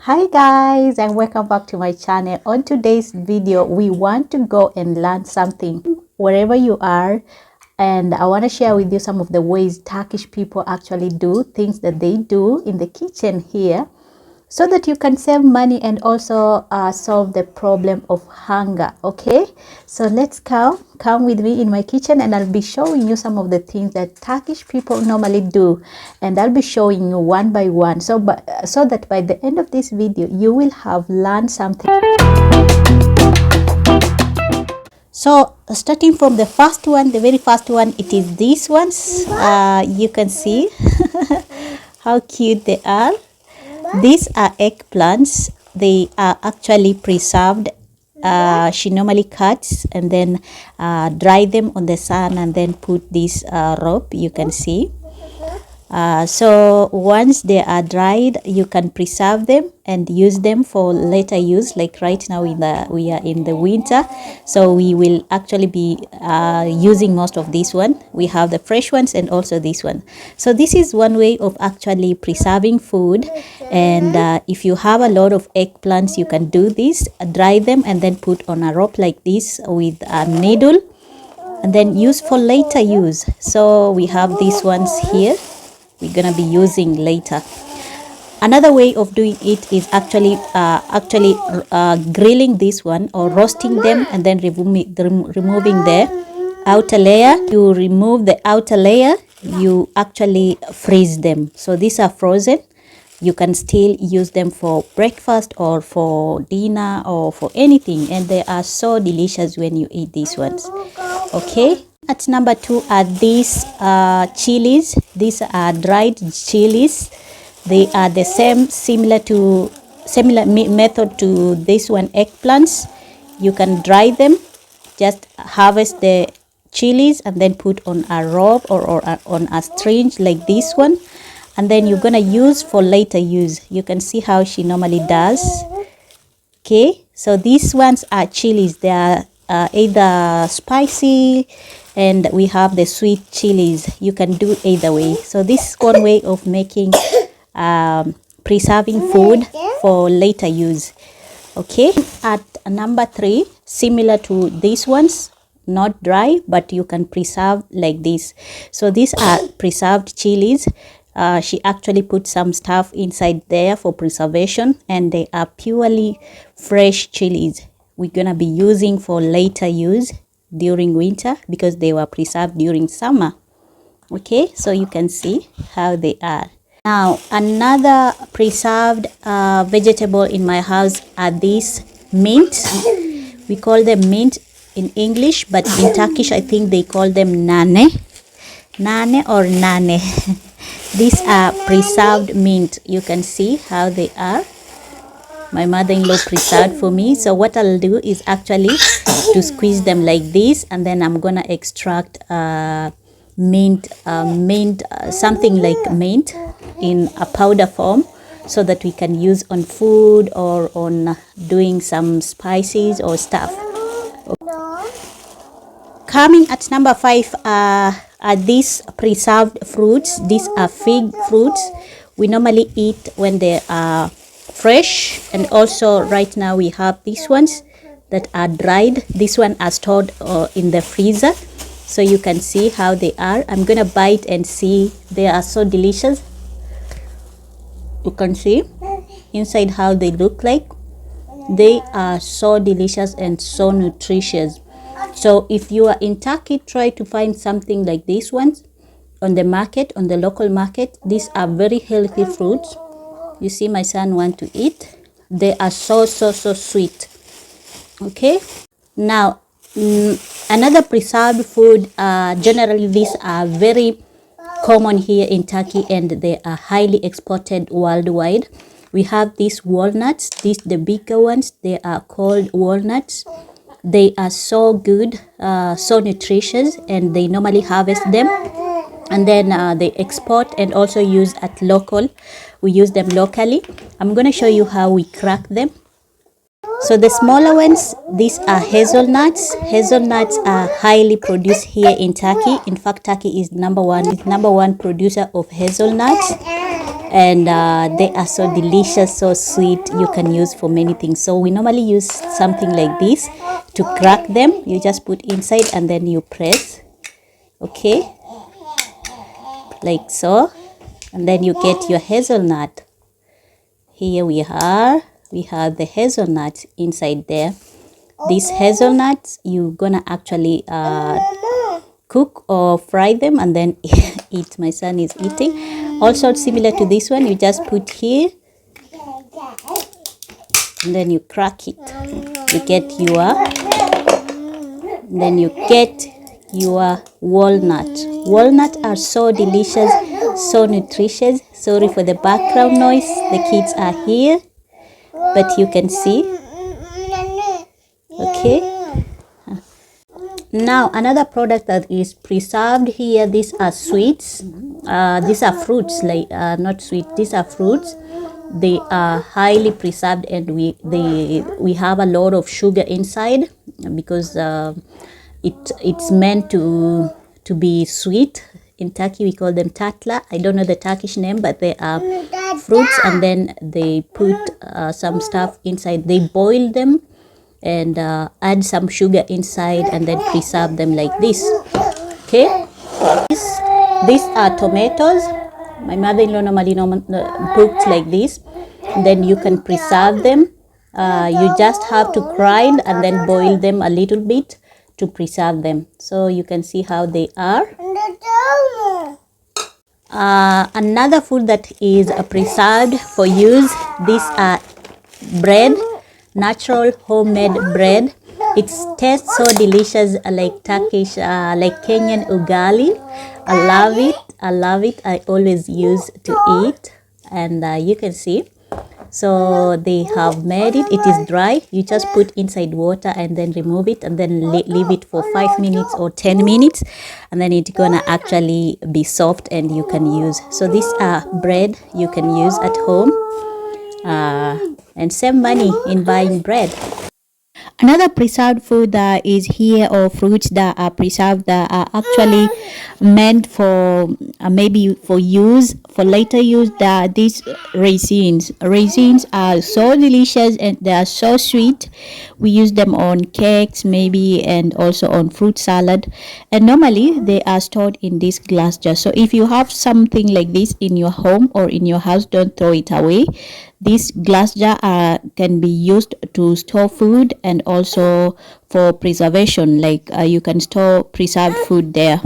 Hi guys, and welcome back to my channel. On today's video we want to go and learn something wherever you are, and I want to share with you some of the ways Turkish people actually do things that they do in the kitchen here, so that you can save money and also solve the problem of hunger. Okay, so let's come with me in my kitchen, and I'll be showing you some of the things that Turkish people normally do, and I'll be showing you one by one, so that by the end of this video you will have learned something. So starting from the first one, the very first one, it is these ones. You can see how cute they are. These are eggplants. They are actually preserved. She normally cuts and then dry them on the sun and then put this rope, you can see. So once they are dried, you can preserve them and use them for later use. Like right now we are in the winter, so we will actually be using most of this one. We have the fresh ones and also this one. So this is one way of actually preserving food, and if you have a lot of eggplants, you can do this, dry them and then put on a rope like this with a needle and then use for later use. So we have these ones here we're gonna be using later. Another way of doing it is actually grilling this one or roasting them and then removing the outer layer. You remove the outer layer, you actually freeze them. So these are frozen. You can still use them for breakfast or for dinner or for anything, and they are so delicious when you eat these ones. Okay, at number 2 are these chilies. These are dried chilies. They are the similar method to this one, eggplants. You can dry them, just harvest the chilies and then put on a rope or on a string like this one, and then you're gonna use for later use. You can see how she normally does. Okay, so these ones are chilies. They are either spicy, and we have the sweet chilies. You can do either way. So this is one way of making preserving food for later use. Okay, at number 3, similar to these ones, not dry, but you can preserve like this. So these are preserved chilies. She actually put some stuff inside there for preservation, and they are purely fresh chilies we're gonna be using for later use during winter, because they were preserved during summer. Okay, so you can see how they are. Now another preserved vegetable in my house are these mint. We call them mint in English, but in Turkish I think they call them nane or nane. These are preserved mint. You can see how they are. My mother-in-law preserved for me. So what I'll do is actually to squeeze them like this, and then I'm gonna extract mint, something like mint in a powder form, so that we can use on food or on doing some spices or stuff. Coming at number 5 are these preserved fruits. These are fig fruits. We normally eat when they are fresh, and also right now we have these ones that are dried. This one are stored in the freezer, so you can see how they are. I'm gonna bite and see. They are so delicious. You can see inside how they look like. They are so delicious and so nutritious. So if you are in Turkey, try to find something like these ones on the market, on the local market. These are very healthy fruits. You see my son want to eat. They are so sweet. Okay, now another preserved food, generally these are very common here in Turkey, and they are highly exported worldwide. We have these walnuts. These, the bigger ones, they are called walnuts. They are so good, so nutritious, and they normally harvest them and then they export and also use at local. We use them locally. I'm going to show you how we crack them. So the smaller ones, these are hazelnuts. Hazelnuts are highly produced here in Turkey. In fact, Turkey is number one producer of hazelnuts. and they are so delicious, so sweet. You can use for many things. So we normally use something like this to crack them. You just put inside and then you press, okay, like so, and then you get your hazelnut. Here we have the hazelnuts inside there. These hazelnuts you're gonna actually cook or fry them and then eat. My son is eating. Also similar to this one, you just put here and then you crack it. You get your walnut. Walnuts are so delicious, so nutritious. Sorry for the background noise, the kids are here, but you can see, okay. Now another product that is preserved here, these are sweets. These are fruits, like not sweet, these are fruits. They are highly preserved, and we have a lot of sugar inside because it's meant to be sweet. In Turkey we call them tatla. I don't know the Turkish name, but they are fruits, and then they put some stuff inside. They boil them and add some sugar inside and then preserve them like this, okay. These are tomatoes. My mother-in-law normally cooked like this. Then you can preserve them. You just have to grind and then boil them a little bit to preserve them. So you can see how they are. Another food that is preserved for use, these are bread, natural homemade bread. It tastes so delicious, like Turkish, like Kenyan ugali. I love it. I always use to eat, and you can see. So they have made it. It is dry. You just put inside water and then remove it and then leave it for 5 minutes or 10 minutes, and then it's gonna actually be soft and you can use. So these are bread you can use at home, and save money in buying bread. Another preserved food that is here, or fruits that are preserved that are actually meant for maybe for use, for later use, that these raisins. Raisins are so delicious and they are so sweet. We use them on cakes maybe, and also on fruit salad, and normally they are stored in this glass jar. So if you have something like this in your home or in your house, don't throw it away. This glass jar can be used to store food and also for preservation, like you can store preserved food there.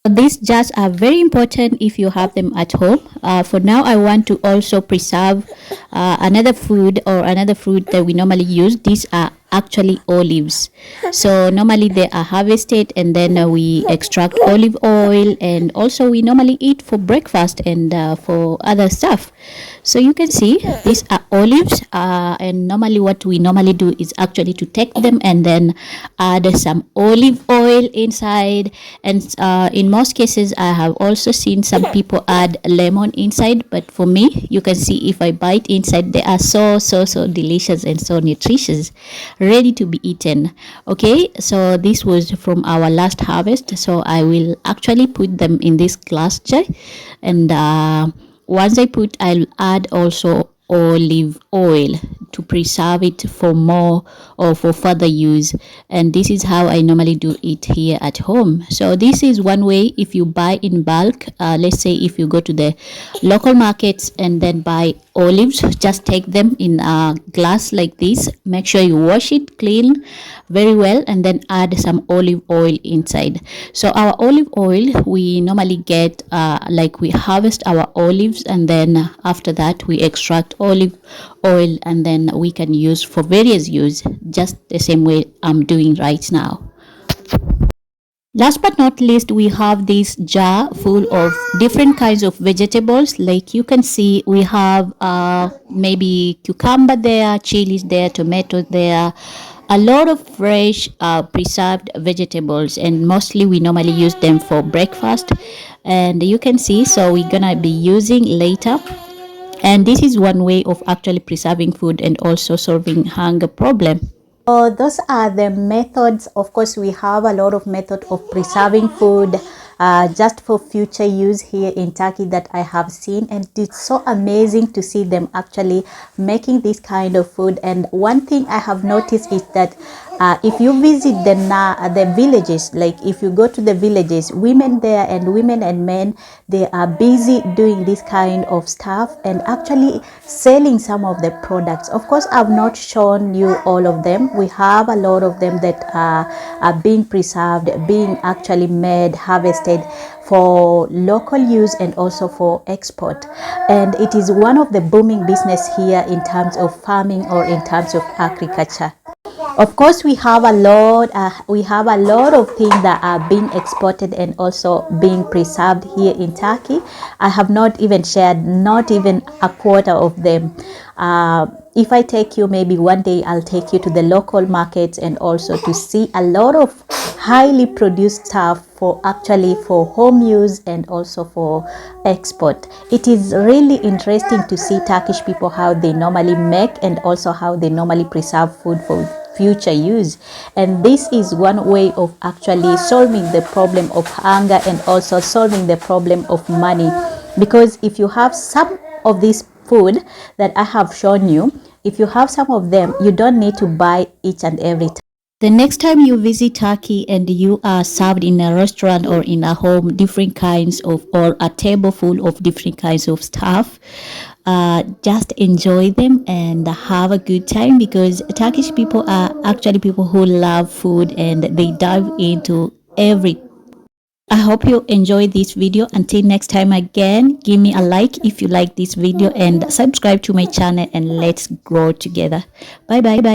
These jars are very important if you have them at home. For now, I want to also preserve another food or another fruit that we normally use. These are actually olives. So normally they are harvested and then we extract olive oil, and also we normally eat for breakfast and for other stuff. So you can see these are olives, and normally what we normally do is actually to take them and then add some olive oil inside, and in most cases I have also seen some people add lemon inside, but for me, you can see if I bite inside, they are so delicious and so nutritious, ready to be eaten. Okay, so this was from our last harvest, so I will actually put them in this glass jar, and once I put, I'll add also olive oil to preserve it for more or for further use. And this is how I normally do it here at home. So this is one way. If you buy in bulk, let's say if you go to the local markets and then buy olives, just take them in a glass like this. Make sure you wash it clean very well and then add some olive oil inside. So our olive oil, we normally get like we harvest our olives, and then after that we extract olive oil, and then we can use for various use, just the same way I'm doing right now. Last but not least, we have this jar full of different kinds of vegetables. Like you can see, we have maybe cucumber there, chilies there, tomatoes there, a lot of fresh preserved vegetables, and mostly we normally use them for breakfast. And you can see, so we're gonna be using later. And this is one way of actually preserving food and also solving hunger problem. So those are the methods. Of course, we have a lot of methods of preserving food. just for future use here in Turkey that I have seen, and it's so amazing to see them actually making this kind of food. And one thing I have noticed is that if you visit the villages, like if you go to the villages, women there and women and men, they are busy doing this kind of stuff and actually selling some of the products. Of course, I've not shown you all of them. We have a lot of them that are being preserved, being actually made, harvested for local use and also for export. And it is one of the booming business here in terms of farming or in terms of agriculture. Of course, we have a lot of things that are being exported and also being preserved here in Turkey. I have not even shared not even a quarter of them. If I take you, maybe one day I'll take you to the local markets and also to see a lot of highly produced stuff for actually for home use and also for export. It is really interesting to see Turkish people how they normally make and also how they normally preserve food for future use. And this is one way of actually solving the problem of hunger and also solving the problem of money, because if you have some of this food that I have shown you, if you have some of them, you don't need to buy each and every time. The next time you visit Turkey and you are served in a restaurant or in a home different kinds of, or a table full of different kinds of stuff, just enjoy them and have a good time, because Turkish people are actually people who love food and they dive into every. I hope you enjoyed this video. Until next time again, give me a like if you like this video and subscribe to my channel, and let's grow together. Bye bye.